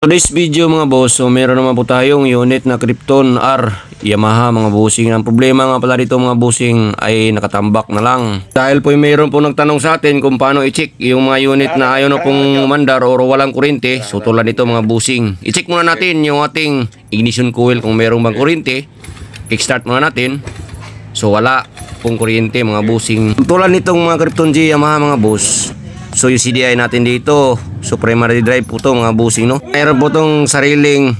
Today's video mga boss, so meron naman po tayong unit na Krypton R Yamaha mga bossing. Ang problema nga pala dito mga bossing ay nakatambak na lang. Dahil po meron po nagtanong sa atin kung paano i-check yung mga unit na ayaw na pong umandar o walang kuryente. So tulad nito mga bossing, i-check muna natin yung ating ignition coil kung meron bang kuryente. Kickstart muna natin. So wala pong kuryente mga bossing. Tulad nitong mga Krypton G Yamaha mga boss. So yung CDI natin dito, so primary drive po to mga bossing, no? Mayroon po tong sariling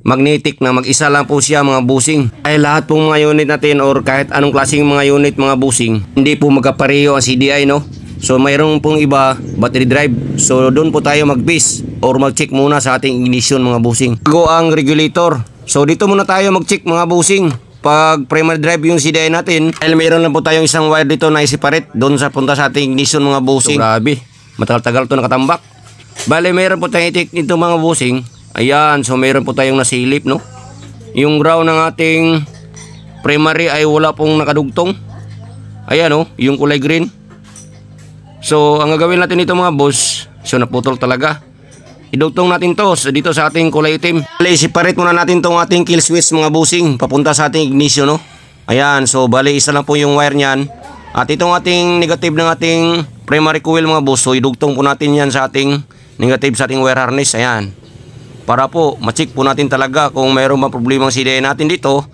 magnetic na mag-isa lang po siya mga bossing. Ay lahat pong mga unit natin or kahit anong klaseng mga unit mga bossing, hindi po magkapareho ang CDI, no? So mayroon pong iba battery drive. So doon po tayo mag-base or mag-check muna sa ating ignition mga bossing. Bago ang regulator. So dito muna tayo mag-check mga bossing. Pag primary drive yung CDI natin, dahil mayroon lang po tayong isang wire dito na i-separate doon sa punta sa ating ignition mga bossing. So grabe, matagal-tagal to nakatambak. Bale mayroon po tayong i-check nito mga bossing. Ayan, so mayroon po tayong nasilip, no? Yung ground ng ating primary ay wala pong nakadugtong. Ayan, no? Yung kulay green. So ang gagawin natin dito mga boss, so naputol talaga. Idugtong natin to dito sa ating kulay itim. Bale, separate muna natin tong ating kill switch mga bossing papunta sa ating ignition, no? Ayan, so bale isa lang po yung wire niyan. At itong ating negative ng ating primary coil mga boss, so idugtong po natin yan sa ating negative sa ating wire harness. Ayan. Para po ma-check po natin talaga kung mayroon bang problema ang CDI natin dito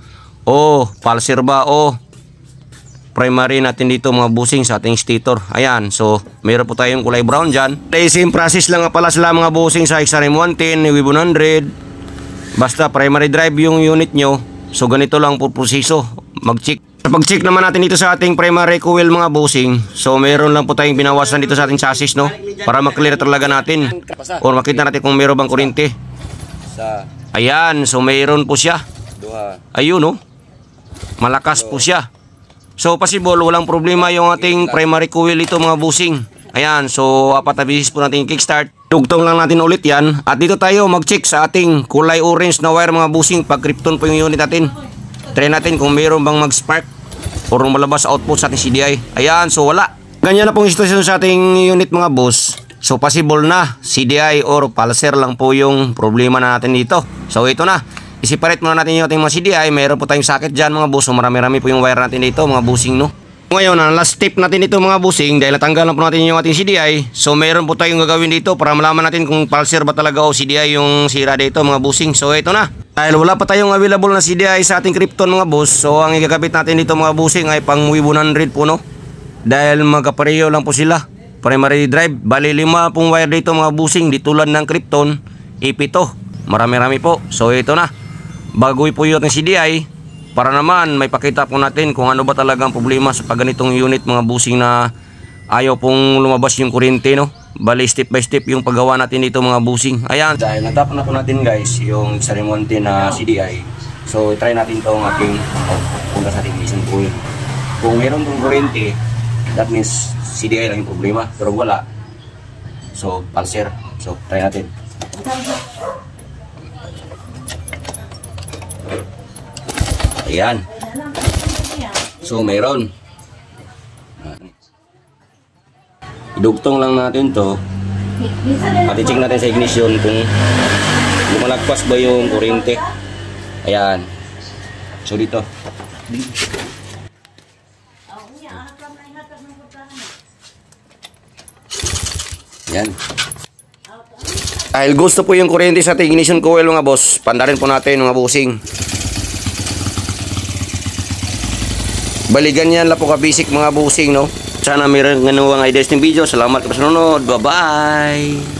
o pulser ba o primary natin dito mga bossing sa ating stator. Ayan, so mayroon po tayong kulay brown dyan. Same process lang nga pala sila mga bossing sa XRM 110, W100. Basta primary drive yung unit nyo, so ganito lang po proseso mag-check. Pag-check naman natin dito sa ating primary coil mga bossing, so mayroon lang po tayong binawasan dito sa ating chassis, no? Para maklear talaga natin or makita natin kung mayroon bang kuryente. Ayan, so mayroon po siya. Ayun, no? Malakas po siya. So possible walang problema yung ating primary coil ito mga bossing. Ayan, so apat na beses po natin kickstart. Dugtong lang natin ulit yan. At dito tayo mag-check sa ating kulay orange na wire mga bossing. Pag Krypton po yung unit natin. Try natin kung mayroon bang mag-spark or malabas output sa ating CDI. Ayan, so wala. Ganyan na pong sitwasyon sa ating unit mga boss. So possible na CDI or pulser lang po yung problema na natin dito. So ito na. I-separate muna natin yung ating mga CDI. Mayroon po tayong socket dyan mga boss. So marami-rami po yung wire natin dito mga bossing, no? Ngayon, ang last step natin ito mga bossing, dahil natanggal na po natin yung ating CDI. So mayroon po tayong gagawin dito para malaman natin kung pulser ba talaga o CDI yung sira dito mga bossing. So ito na. Dahil wala pa tayong available na CDI sa ating Krypton mga boss, so ang igagabit natin dito mga bossing ay pang W100 po, no? Dahil magkapareho lang po sila. Primary drive, bali 5 pong wire dito mga bossing, di tulad ng Krypton, ipito. Marami-rami po. So ito na. Bagoy po yung ating CDI para naman may pakita po natin kung ano ba talagang problema sa pagganitong unit mga bossing na ayaw pong lumabas yung kuryente, no? Bali step by step yung paggawa natin dito mga bossing. Ayan, dahil natap na po natin guys yung XRM 110 na CDI. So try natin itong ating punta sa ating ignition coil. Kung meron pong kuryente, that means CDI lang yung problema. Pero wala, so pulser. So try natin. Ayan. So mayroon. Idugtong lang natin to. At i-check natin sa ignition kung lumalagpas ba yung kuryente. Ayan. So dito. Ayan. Dahil gusto po yung kuryente sa ating ignition coil mga boss, pandarin po natin mga bossing. Bali ganyan lang po ka-basic mga bossing, no? Sana mayroon ng ideas ng video. Salamat sa panonood. Bye-bye!